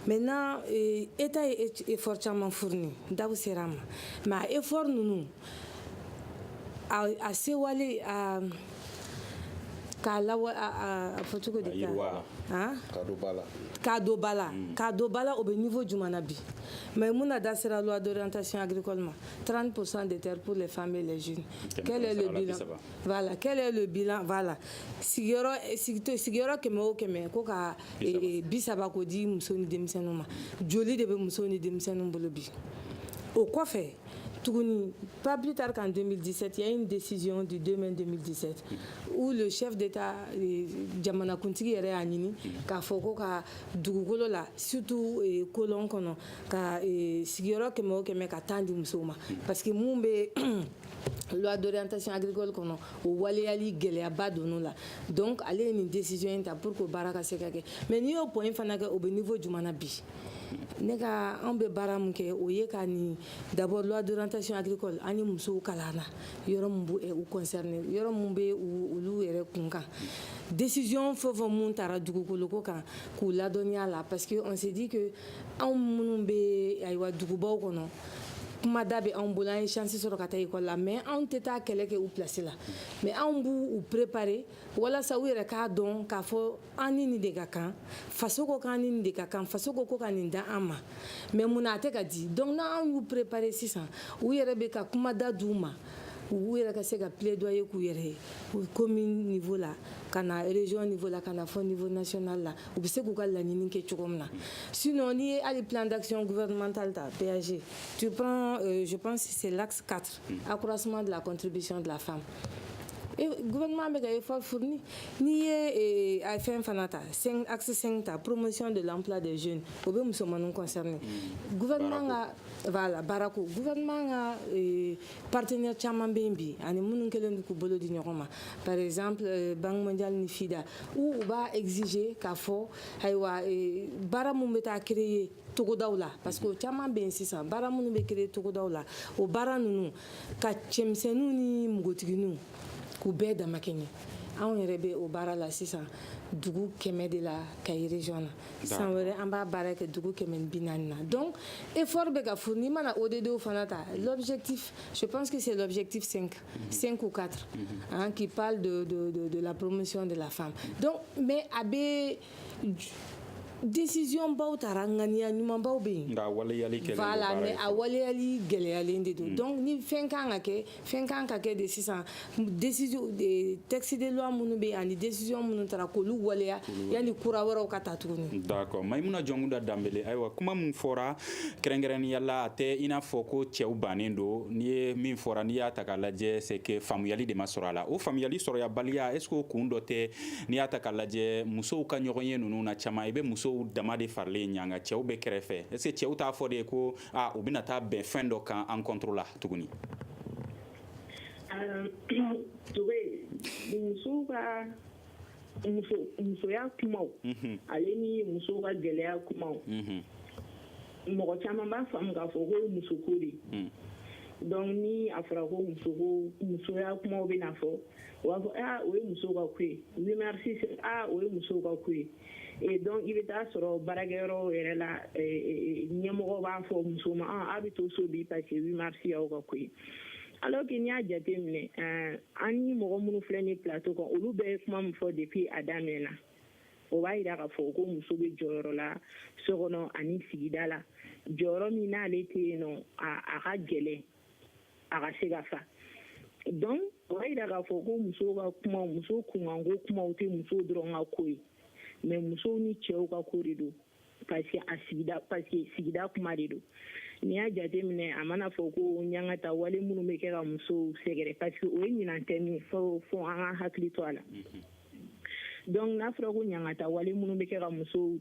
maintenant état ye effort caman fourni daw sera a ma mais a effort ninnu a sewale k'a fɔ cogo di k'a don ba la o bɛ niveau jumɛn na bi mais mun na da sera loi d'orientation agricole ma 30% des terres pour les femmes et les jeunes quel est le bilan voilà quel est le bilan voilà sigiyɔrɔ kɛmɛ o kɛmɛ ko ka 30 ko di muso ni denmisɛnninw ma joli de bɛ muso ni denmisɛnninw bolo bi o kɔfɛ tuguni pas plus tard qu'en 2017 il y a une décision du 2 mai 2017 où le chef d'état jamanakuntigi yɛrɛ y'a ɲini k'a fɔ ko ka dugukolo la surtout kolon kɔnɔ ka sigiyɔrɔ kɛmɛ o kɛmɛ ka temps di musow ma parce que mun bɛ loi d'orientation agricole kɔnɔ o waleyali gɛlɛyaba donn'o la donc ale ye nin décision in ta pour que baara ka se ka kɛ mais n'i y'o point fana kɛ o bɛ niveau jumɛn na bi ne ka an bɛ baara min kɛ o ye ka nin d'abord loi d'orientation agricole an ni musow kalanna yɔrɔ min b'u concerné yɔrɔ min bɛ olu yɛrɛ kunkan décision fɛn o fɛn mun taara dugukoloko kan k'u ladɔnniya la parce que on s'est dit que anw minnu bɛ ayiwa dugubaw kɔnɔ kuma da bɛ anw bolo an ye chance sɔrɔ ka taa école la mais anw tɛ taa kɛlɛ kɛ u place la mais anw b'u préparer walasa u yɛrɛ k'a dɔn k'a fɔ an ni nin de ka kan faso ko k'an ni nin de ka kan faso ko ka nin da an ma mais mun na a tɛ ka di donc n'an y'u préparer sisan u yɛrɛ bɛ ka kuma da d'u ma u yɛrɛ ka se ka plaidoyer k'u yɛrɛ ye commune niveau la ka na région niveau la ka na fɔ niveau national la u bɛ se k'u ka laɲini kɛ cogo min na sinon n'i ye hali plan d'action gouvernemental ta PAG tu prends je pense que c'est l'axe 4 accroissement de la contribution de la femme et gouvernement bɛ ka effort fourni n'i ye a fɛn fana ta axe 5 ta promotion de l'emploi des jeunes o bɛ musomaninw concerné gouvernement ka voilà baarako gouvernement ka partenaire caman bɛ yen bi ani minnu kɛlen don k'u bolo di ɲɔgɔn ma par exemple Banque mondiale ni FIDA où u b'a exiger k'a fɔ ayiwa baara mun bɛ taa créer togodaw la parce que o caman bɛ yen sisan baara minnu bɛ créer togodaw la o baara ninnu ka cɛmisɛnninw ni npogotigininw k'u bɛɛ dama kɛɲɛ anw yɛrɛ bɛ o baara la sisan dugu 100 de la Kayi région na san wɛrɛ an b'a baara kɛ dugu 140 na donc effort bɛ ka fourni mana ODD fana ta l'objectif je pense que c'est l'objectif 5 ou 4 hein, qui parle de la promotion de la femme donc mais a bɛ décision baw taara ŋaniya ɲumanbaw bɛ yen voilà mais a waleyali gɛlɛyalen de don donc ni fɛn kan ka kɛ de sisan décision texte de loi minnu bɛ yen ani décision minnu taara k'olu waleya yanni kura wɛrɛw ka taa tuguni. d'accord Mayimuna Jɔnkuda Danbele ayiwa kuma min fɔra kɛrɛnkɛrɛnnenya la a tɛ i n'a fɔ ko cɛw bannen don n'i ye min fɔra n'i y'a ta k'a lajɛ c'est que faamuyali de ma sɔrɔ a la o faamuyali sɔrɔyabaliya est ce que o kun dɔ tɛ n'i y'a ta k'a lajɛ musow ka ɲɔgɔnye ninnu na caman i bɛ muso musow dama de faralen ɲanga cɛw bɛ kɛrɛfɛ est ce que cɛw t'a fɔ de ko u bɛna taa bɛn fɛn dɔ kan encontre la tuguni musow ka musoya kumaw ale ni musow ka gɛlɛya kumaw mɔgɔ caman b'a faamu k'a fɔ ko musoko de donc ni a fɔra ko musoya kumaw bɛ na fɔ o b'a fɔ o ye musow ka ko ye oui merci o ye musow ka ko ye et donc i bɛ taa sɔrɔ baarakɛyɔrɔ yɛrɛ la ɲɛmɔgɔ b'a fɔ muso ma a bɛ to so bi parce que oui merci y'aw ka ko ye alors que n'i y'a jate minɛ an ni mɔgɔ minnu filɛ ni plateau kan olu bɛɛ ye kuma min fɔ depuis a daminɛ na o b'a jira k'a fɔ ko muso bɛ jɔyɔrɔ la so kɔnɔ ani sigida la jɔyɔrɔ min n'ale tɛ yen nɔ a ka gɛlɛn a ka se ka fa donc o b'a jira k'a fɔ ko musow ka kumaw muso kunkanko kumaw tɛ musow dɔrɔn ka ko ye mais musow ni cɛw ka ko de don parce que sigida kuma de don n'i y'a jate minɛ a mana fɔ ko ɲangata wale minnu bɛ kɛ ka musow sɛgɛrɛ parce que o ye ɲinan tɛ min fo an ka hakili to a la donc n'a fɔra ko ɲangata wale minnu bɛ kɛ ka musow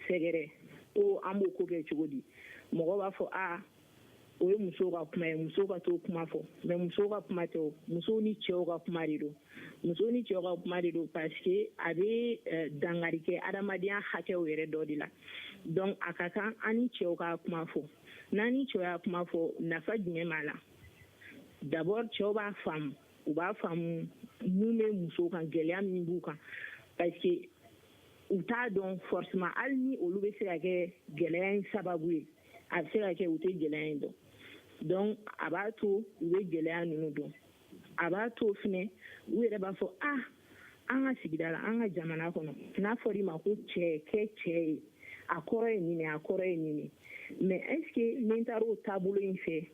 sɛgɛrɛ ko an b'o ko kɛ cogo di mɔgɔ b'a fɔ o ye musow ka kuma ye musow ka t'o kuma fɔ mais musow ka kuma tɛ o musow ni cɛw ka kuma de don musow ni cɛw ka kuma de don parce que a bɛ dangari kɛ adamadenya hakɛw yɛrɛ dɔ de la donc a ka kan an ni cɛw ka kuma fɔ n'an ni cɛw y'a kuma fɔ nafa jumɛn b'a la d'abord cɛw b'a faamu u b'a faamu mun bɛ musow kan gɛlɛya min b'u kan parce que u t'a dɔn forcément hali ni olu bɛ se ka kɛ gɛlɛya in sababu ye a bɛ se ka kɛ u tɛ gɛlɛya in dɔn donc a b'a to u bɛ gɛlɛya ninnu dɔn a b'a to fɛnɛ u yɛrɛ b'a fɔ an ka sigida la an ka jamana kɔnɔ n'a fɔra i ma ko cɛ kɛ cɛ ye a kɔrɔ ye nin a kɔrɔ ye nin mais est ce que ni n taara o taabolo in fɛ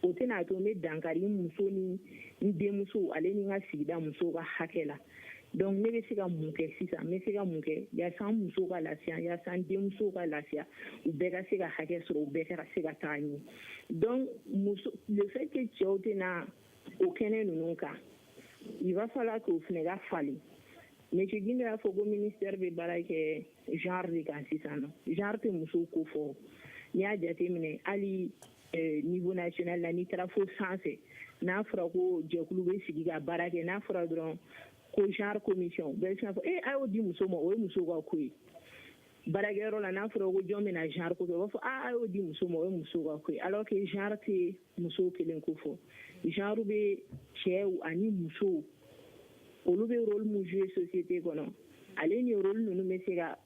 o tɛna to n bɛ dankari muso ni n denmuso ale ni n ka sigida musow ka hakɛ la donc ne bɛ se ka mun kɛ sisan n bɛ se ka mun kɛ yaasa an musow ka lafiya yaasa an denmusow ka lafiya u bɛɛ ka se ka hakɛ sɔrɔ u bɛɛ ka se ka taga ɲɛ donc le fait que cɛw tɛna o kɛnɛ ninnu kan il va falloir que o fana ka falen monsieur Gindo y'a fɔ ko ministère bɛ baara kɛ genre de kan sisan nɔ genre tɛ musow ko fɔ n'i y'a jateminɛ hali niveau national la n'i taara fo sanfɛ n'a fɔra ko jɛkulu bɛ sigi ka baara kɛ n'a fɔra dɔrɔn ko genre commission bɛɛ bɛ se k'a fɔ a y'o di muso ma o ye muso ka ko ye baarakɛyɔrɔ la n'a fɔra ko jɔn bɛ na genre ko fɛ u b'a fɔ a y'o di muso ma o ye muso ka ko ye alors que genre tɛ muso kelen ko fɔ genre bɛ cɛw ani musow olu bɛ rôle min jouer société kɔnɔ ale ni rôle ninnu bɛ se ka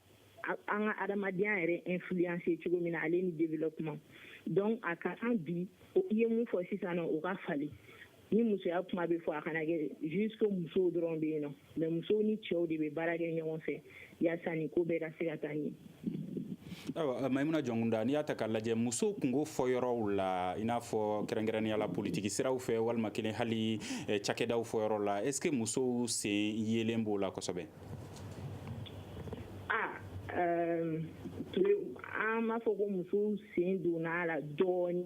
an ka adamadenya yɛrɛ influencer cogo min na ale ni développement donc a ka kan bi i ye mun fɔ sisan nɔ o ka falen ni musoya kuma bɛ fɔ a kana kɛ jusque musow dɔrɔn bɛ yen nɔ mais musow ni cɛw de bɛ baara kɛ ɲɔgɔn fɛ yaasa nin ko bɛɛ ka se ka taa ɲɛ. ayiwa Mayimuna Jɔnkunda n'i y'a ta k'a lajɛ musow kungo fɔ yɔrɔw la i n'a fɔ kɛrɛnkɛrɛnnenya la politiki siraw fɛ walima kelen hali cakɛdaw fɔ yɔrɔ la est ce que musow sen yelen b'o la kosɛbɛ. an b'a fɔ ko musow sen donna la dɔɔni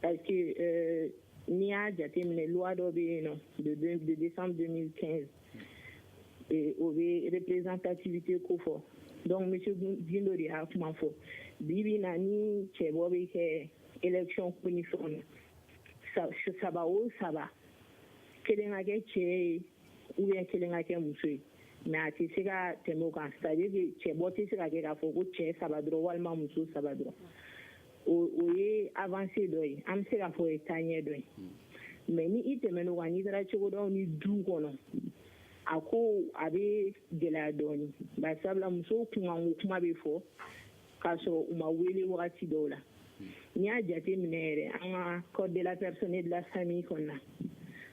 parce que n'i y'a jateminɛ loi dɔ bɛ yen nɔ de décembre 2015 o bɛ représentativité ko fɔ donc monsieur Gindo de y'a kuma fɔ bi bi in na ni cɛbɔ bɛ kɛ élection ko ni fɛnw na saba o saba kelen ka kɛ cɛ ye ou bien kelen ka kɛ muso ye mais a tɛ se ka tɛmɛ o kan c'est à dire que cɛbɔ tɛ se ka kɛ k'a fɔ ko cɛ saba dɔrɔn walima muso saba dɔrɔn o ye avancé dɔ ye an bɛ se k'a fɔ o ye taaɲɛ dɔ ye mais ni i tɛmɛn'o kan n'i taara cogodaw ni du kɔnɔ a ko a bɛ gɛlɛya dɔɔni bari sabula musow kunkanko kuma bɛ fɔ k'a sɔrɔ u ma wele wagati dɔw la n'i y'a jateminɛ yɛrɛ an ka code de la personne et de la famille kɔnɔna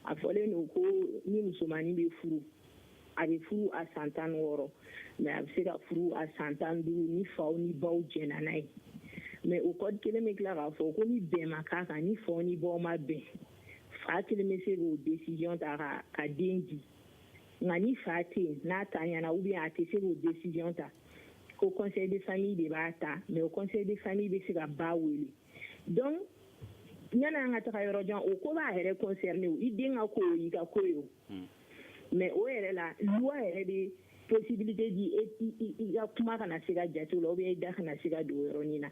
a fɔlen don ko ni musomanin bɛ furu a bɛ furu a san 16 mais a bɛ se ka furu a san 15 ni faw ni baw jɛnna n'a ye mais o code kelen bɛ tila k'a fɔ ko ni bɛn ma k'a kan ni faw ni baw ma bɛn fa kelen bɛ se k'o décision ta ka den di nka ni fa tɛ yen n'a taɲana ou bien a tɛ se k'o décision ta ko conseil de famille de b'a ta mais o conseil de famille bɛ se ka ba wele donc yanni an ka taga yɔrɔ jan o ko b'a yɛrɛ concerné o i den ka ko o y'i ka ko ye o mais o yɛrɛ la loi yɛrɛ de possibilité di i ka kuma kana se ka jate la ou bien i da kana se ka don yɔrɔnin na.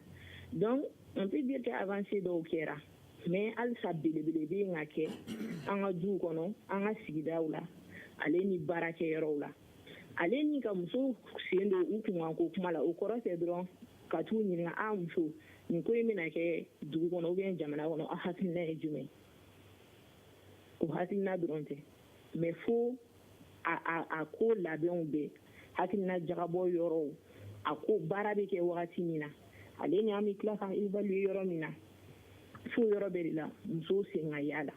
Donc on peut dire que avancé dɔw kɛra mais halisa belebele bɛ yen ka kɛ an ka duw kɔnɔ an ka sigidaw la ale ni baarakɛyɔrɔw la ale ni ka muso sen don u kunkanko kuma la o kɔrɔ tɛ dɔrɔn ka t'u ɲininka a muso nin ko in bɛna kɛ dugu kɔnɔ ou bien jamana kɔnɔ a hakilina ye jumɛn o hakilina dɔrɔn tɛ mais fo a ko labɛnw bɛɛ hakilina jagabɔ yɔrɔw a ko baara bɛ kɛ wagati min na ale ni an bɛ tila ka évaluer yɔrɔ min na fo yɔrɔ bɛɛ de la musow sen ka yaala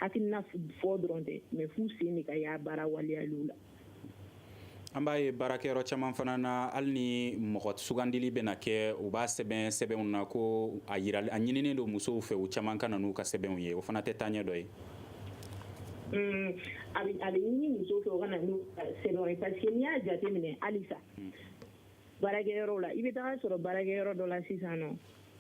hakilina fɔ dɔrɔn tɛ mais f'u sen de ka yaa baara waleyaliw la. an b'a ye baarakɛyɔrɔ caman fana na hali ni mɔgɔ sugandili bɛna kɛ u b'a sɛbɛnw na ko a ɲininen don musow fɛ u caman ka na n'u ka sɛbɛnw ye o fana tɛ taa ɲɛ dɔ ye. a bɛ ɲini musow fɛ u ka na n'u ka sɛbɛnw ye parce que n'i y'a jateminɛ halisa baarakɛyɔrɔ la i bɛ taga sɔrɔ baarakɛyɔrɔ dɔ la sisan nɔ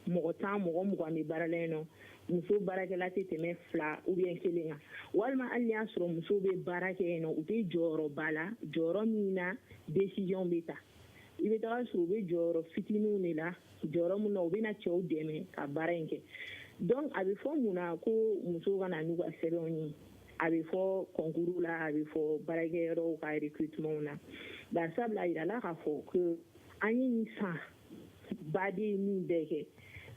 mɔgɔ 10 mɔgɔ 20 bɛ baara la yen nɔ muso baarakɛla tɛ tɛmɛ 2 ou bien 1 kan walima hali n'i y'a sɔrɔ musow bɛ baara kɛ yen nɔ u tɛ jɔyɔrɔba la jɔyɔrɔ min na décision bɛ ta i bɛ taga sɔrɔ u bɛ jɔyɔrɔ fitininw de la jɔyɔrɔ min na u bɛna cɛw dɛmɛ ka baara in kɛ donc a bɛ fɔ mun na ko musow ka na n'u ka sɛbɛnw ye a bɛ fɔ concours la a bɛ fɔ baarakɛyɔrɔw ka recrutement na bari sabula a yirala k'a fɔ ko an ye nin san baden min bɛɛ kɛ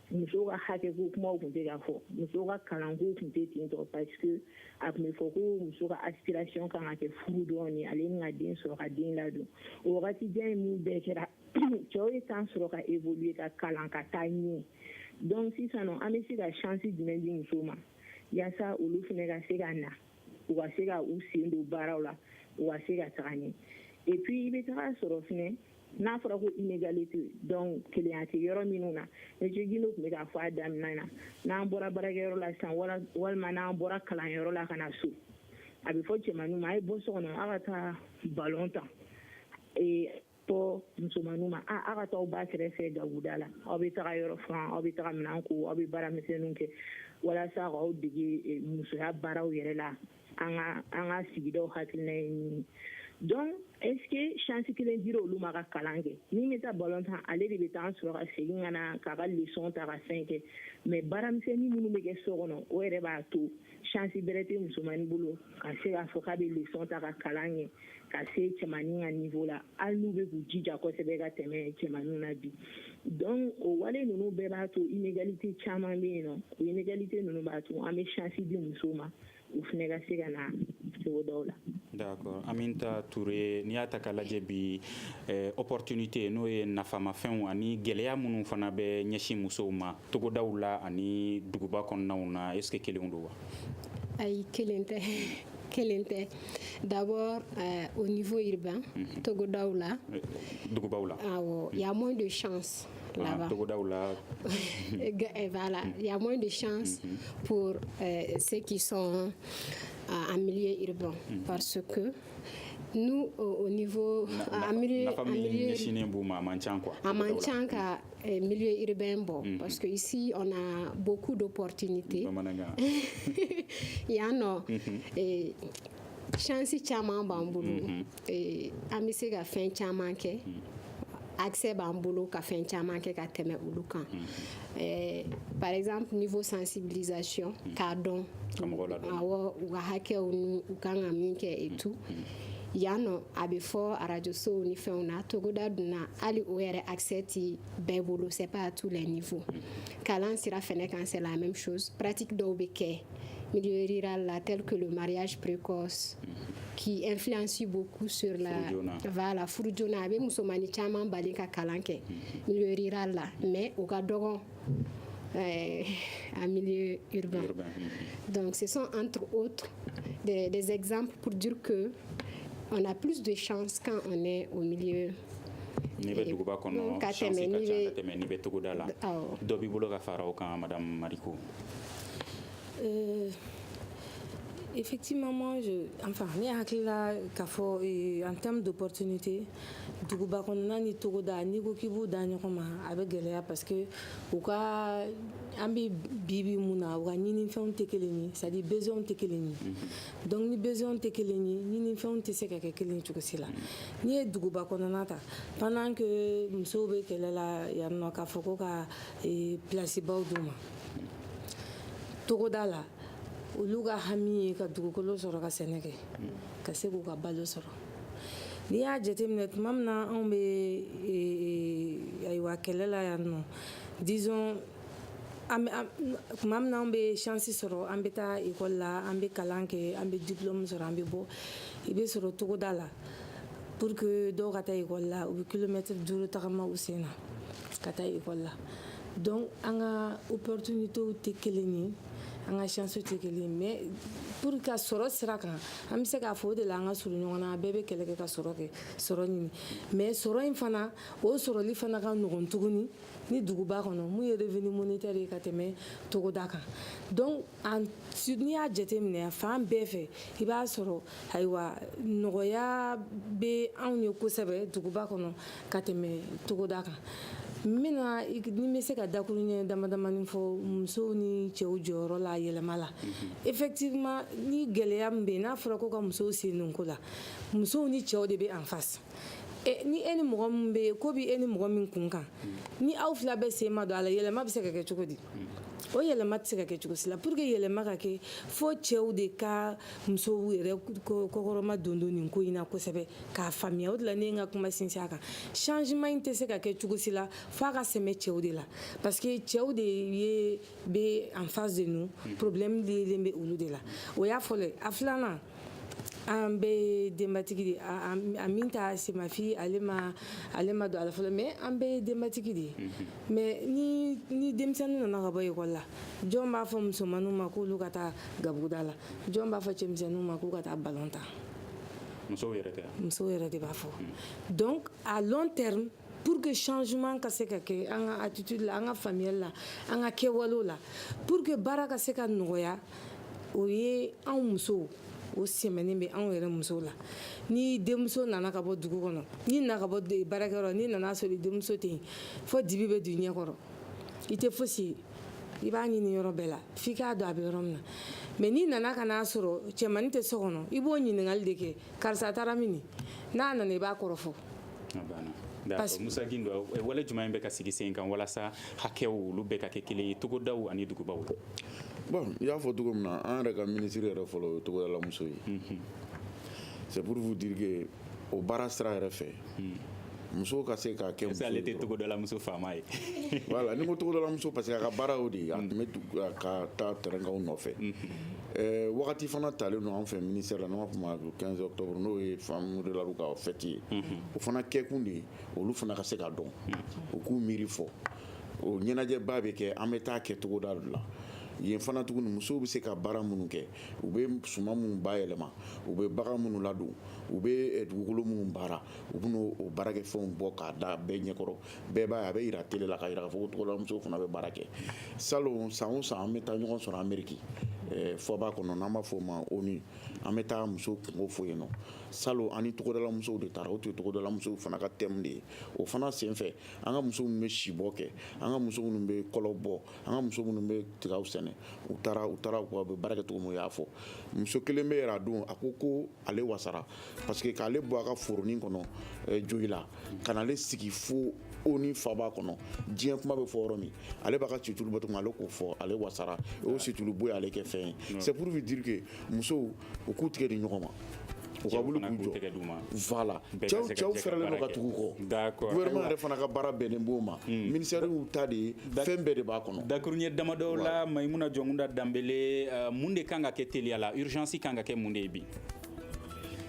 musow ka hakɛko kumaw tun tɛ ka fɔ musow ka kalanko tun tɛ ten tɔ parce que a tun bɛ fɔ ko muso ka aspiration kan ka kɛ furu dɔrɔn ye ale ni ka den sɔrɔ ka den ladon o wagati jan min bɛɛ kɛra cɛw ye temps sɔrɔ ka évoluer ka kalan ka taa ɲɛ donc sisan nɔ an bɛ se ka chance jumɛn di musow ma yaasa olu fana ka se ka na u ka se ka u sen don baaraw la u ka se ka taga ɲɛ et puis i bɛ taga sɔrɔ fana n'a fɔra ko inégalité donc kelenya tɛ yɔrɔ minnu na monsieur Guindo tun bɛ k'a fɔ a daminɛ na n'an bɔra baarakɛyɔrɔ la sisan walima n'an bɔra kalanyɔrɔ la ka na so a bɛ fɔ cɛmanninw ma a ye bɔ so kɔnɔ aw ka taa ballon ta fɔ musomanninw ma aw ka taa aw ba kɛrɛfɛ gabuda la aw bɛ taga yɔrɔ furan aw bɛ taga minɛn ko aw bɛ baara misɛnninw kɛ walasa k'aw dege musoya baaraw yɛrɛ la an ka sigidaw hakilina ye nin donc est ce que chance kelen dira olu ma ka kalan kɛ min bɛ taa ballon tan ale de bɛ taa an sɔrɔ ka segin ka na k'a ka leçon ta ka fɛn kɛ mais baaramisɛnnin minnu bɛ kɛ so kɔnɔ o yɛrɛ b'a to chance bɛrɛ tɛ musomanin bolo ka se k'a fɔ k'a bɛ leçon ta ka kalan kɛ ka se cɛmanin ka niveau la hali n'u bɛ k'u jija kosɛbɛ ka tɛmɛ cɛmaninw na bi donc o wale ninnu bɛɛ b'a to inégalité caman bɛ yen nɔ o inégalité ninnu b'a to an bɛ chance di musow ma u fana ka se ka na cogo dɔw la. D'accord. Aminta Touré n'i y'a ta k'a lajɛ bi opportunité n'o ye nafamafɛnw ani gɛlɛya minnu fana bɛ ɲɛsin musow ma togodaw la ani duguba kɔnɔnaw na est ce que kelenw don wa? Ayi kelen tɛ d'abord au niveau urbain togodaw la dugubaw la awɔ il y a moins de chance là-bas. Voilà, il y a moins de chance pour ceux qui sont en milieu urbain parce que nous au niveau milieu urbain bon parce que ici on a beaucoup d'opportunités il y en a chance caman b'an bolo an bɛ se ka fɛn caman kɛ accès b'an bolo ka fɛn caman kɛ ka tɛmɛ olu kan par exemple niveau sensibilisation k'a dɔn awɔ u ka hakɛw ni u kan ka min kɛ et tout yan nɔ a bɛ fɔ arajosow ni fɛnw na togoda dun na hali o yɛrɛ accès ti bɛɛ bolo c'est pas à tous les niveaux kalan sira fɛnɛ kan c'est la même chose pratique dɔw bɛ kɛ milieu rural là tel que le mariage précoce qui influence beaucoup sur la voilà furu joona a bɛ musomani caman bali ka kalan kɛ milieu rural là mais o ka dɔgɔn en milieu urbain. Donc ce sont entre autres des exemples pour dire que on a plus de chance quand on est au milieu ni bɛ duguba kɔnɔ chance ka ca ka tɛmɛ ni bɛ togoda la dɔ b'i bolo ka fara o kan madame Mariko? effectivement, moi, ni hakila kafo en termes d'opportunités, duguba kɔnɔna ni togoda ni ko k'i b'u da ɲɔgɔn ma a bɛ gɛlɛya parce que u ka an bɛ bibi mun na u ka ɲinifɛnw tɛ kelen ye c'est à dire besoin tɛ kelen ye donc ni besoin tɛ kelen ye ɲinifɛnw tɛ se ka kɛ kelen cogo si la n'i ye duguba kɔnɔna ta pendant que musow bɛ kɛlɛ la yan nɔ k'a fɔ ko ka place baw d'u ma togoda la olu ka hami ye ka dugukolo sɔrɔ ka sɛnɛ kɛ ka se k'u ka balo sɔrɔ n'i y'a jateminɛ tuma min na anw bɛ ayiwa kɛlɛ la yan nɔ disons tuma min na anw bɛ chance sɔrɔ an bɛ taa école la an bɛ kalan kɛ an bɛ diplôme sɔrɔ an bɛ bɔ i bɛ sɔrɔ togoda la pour que dɔw ka taa école la u bɛ kilomètre 5 tagama u sen na ka taa école la donc an ka opportunités tɛ kelen ye an ka chance tɛ kelen ye mais pour ka sɔrɔ sira kan an bɛ se k'a fɔ o de la an ka surun ɲɔgɔn na a bɛɛ bɛ kɛlɛ kɛ ka sɔrɔ ɲini mais sɔrɔ in fana o sɔrɔli fana ka nɔgɔn tuguni ni duguba kɔnɔ mun ye revenu monétaire ye ka tɛmɛ togoda kan donc n'i y'a jateminɛ fan bɛɛ fɛ i b'a sɔrɔ ayiwa nɔgɔya bɛ anw ye kosɛbɛ duguba kɔnɔ ka tɛmɛ togoda kan ni bɛ se ka dakuru ɲɛ damadamanin fɔ musow ni cɛw jɔyɔrɔ la yɛlɛma la effectivement ni gɛlɛya min bɛ yen n'a fɔra ko ka musow sen don ko la musow ni cɛw de bɛ en face ni e ni mɔgɔ min bɛ yen ko bɛ e ni mɔgɔ min kun kan ni aw fila bɛɛ sen ma don a la yɛlɛma bɛ se ka kɛ cogo di o yɛlɛma tɛ se ka kɛ cogo si la pour que yɛlɛma ka kɛ fo cɛw de ka musow yɛrɛ kɔkɔrɔma don nin ko in na kosɛbɛ k'a faamuya o de la ne ye n ka kuma sinsin a kan changement in tɛ se ka kɛ cogo si la fo a ka sɛmɛ cɛw de la parce que cɛw de bɛ en face de nous problème yelen bɛ olu de la o y'a fɔlɔ a filanan an bɛ denbatigi de a min ta semafi ale ma don ala fɔlɔ mais an bɛ denbatigi de ye mais ni denmisɛnnin nana ka bɔ ekɔli la jɔn b'a fɔ musomaninw ma k'olu ka taa gabuguda la jɔn b'a fɔ cɛmisɛnninw ma k'u ka taa ballon ta musow yɛrɛ de b'a fɔ donc à long terme pour que changement ka se ka kɛ an ka attitude la an ka faamuyali la an ka kɛwalew la pour que baara ka se ka nɔgɔya o ye anw musow o sɛmɛnen bɛ anw yɛrɛ musow la ni denmuso nana ka bɔ dugu kɔnɔ n'i nana ka bɔ baarakɛyɔrɔ n'i nana sɔrɔ i denmuso tɛ yen fo dibi bɛ don i ɲɛkɔrɔ i tɛ fosi ye i b'a ɲini yɔrɔ bɛɛ la f'i k'a dɔn a bɛ yɔrɔ min na mais n'i nana ka n'a sɔrɔ cɛmannin tɛ so kɔnɔ i b'o ɲininkali de kɛ karisa taara mini n'a nana i b'a kɔrɔ fɔ d'accord Musa Gindo wala jumɛn bɛ ka sigi sen kan walasa hakɛw olu bɛ ka kɛ kelen ye togodaw ani dugubaw bon i y'a fɔ cogo min na an yɛrɛ ka ministre yɛrɛ fɔlɔ o ye togodala muso ye c'est pour vous dire que o baara sira yɛrɛ fɛ muso ka se ka kɛ muso ale tɛ togodala muso faama ye voilà ni ko togodala muso parce que a ka baara o de ye a tun bɛ ka taa terrainkaw nɔfɛ wagati fana talen don an fɛ ministère la n'an b'a fɔ ma 15 octobre n'o ye femme rurale ka fête ye o fana kɛkun de ye olu fana ka se ka dɔn u k'u miiri fɔ o ɲɛnajɛba bɛ kɛ an bɛ taa kɛ togoda la yen fana tuguni musow bɛ se ka baara minnu kɛ u bɛ suma minnu bayɛlɛma u bɛ bagan minnu ladon u bɛ dugukolo minnu baara u bɛ n'o baarakɛfɛnw bɔ k'a da bɛɛ ɲɛkɔrɔ bɛɛ b'a ye a bɛ yira télé la k'a yira k'a fɔ ko togoda musow fana bɛ baara kɛ salon san o san an bɛ taa ɲɔgɔn sɔrɔ Amérique fɔba kɔnɔ n'an b'a fɔ o ma ONU an bɛ taa musow kungo fɔ yen nɔ salon ani togodala musow de taara o tun ye togodala musow fana ka thème de ye o fana senfɛ an ka muso minnu bɛ sibɔ kɛ an ka muso minnu bɛ kɔlɔ bɔ an ka muso minnu bɛ tigaw sɛnɛ u taara u bɛ baara kɛ cogo min u y'a fɔ muso kelen bɛ yɛrɛ a don a ko ale wasara parce que k'ale bɔ a ka foronin kɔnɔ joyi la ka na ale sigi fo o ni faba kɔnɔ diɲɛ kuma bɛ fɔ yɔrɔ min ale b'a ka situlu bɔ tuguni ale k'o fɔ ale wasara o situlu bɔ ale kɛ fɛn ye c'est pour vous dire que musow u k'u tigɛ di ɲɔgɔn ma u ka wuli k'u jɔ voilà cɛw fɛrɛlen don ka tugu kɔ gouvernement yɛrɛ fana ka baara bɛnnen b'o ma ministère y'u ta de ye fɛn bɛɛ de b'a kɔnɔ d'accord ɲɛ damadɔ la Mayimuna Jɔnkunda Danbele mun de kan ka kɛ teliya la urgence kan ka kɛ mun de ye bi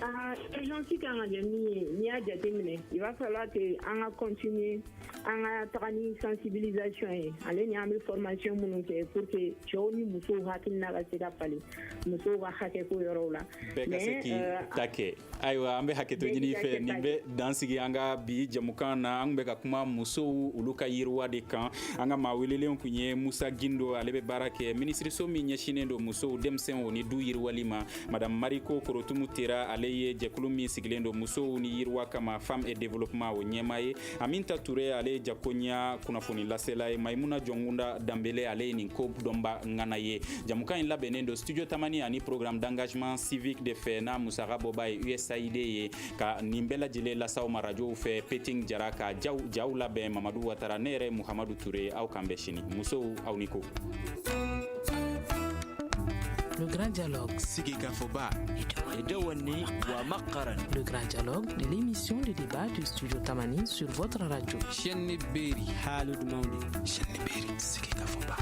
urgence kan ka kɛ min ye n'i y'a jateminɛ il va falloir que an ka continuer an ka taga ni sensibilisation ye ale ni an bɛ formation minnu kɛ pour que cɛw ni musow hakilina ka se ka falen musow ka hakɛ ko yɔrɔw la bɛɛ ka se k'i ta kɛ ayiwa an bɛ hakɛto ɲini fɛ nin bɛ dansigi an ka bi jamukan na an bɛ ka kuma musow olu ka yiriwa de kan an ka maa welelenw kun ye Musa Gindo ale bɛ baara kɛ minisiriso min ɲɛsinen don musow denmisɛnw ni du yiriwali ma madame Mariko Korotumu Tera ale ye jɛkulu min sigilen don musow ni yiriwa kama femme et développement o ɲɛma ye Aminta Ture ale ye jakoɲa kunnafoni lasela ye Maimuna Jɔngunda Dambele ale ye nin ko dɔnba ŋana ye jamukan in labɛnnen don studio Tamani ani programme d'engagement civique de fɛ n'a musaka bɔba ye USAID ye ka nin bɛɛ lajɛlen lasaw ma radiow fɛ Peting Jara ka jaw labɛn Mamadu Watara ne yɛrɛ Muhamadu Ture aw kan bɛ sini musow aw ni ko. Le grand dialogue. Sigigafoba. Edewani wa makaran. Le grand dialogue de l'émission de débat du studio Tamani sur votre radio. Chaîne Beri. Halud Mauli. Chaîne Beri. Sigigafoba.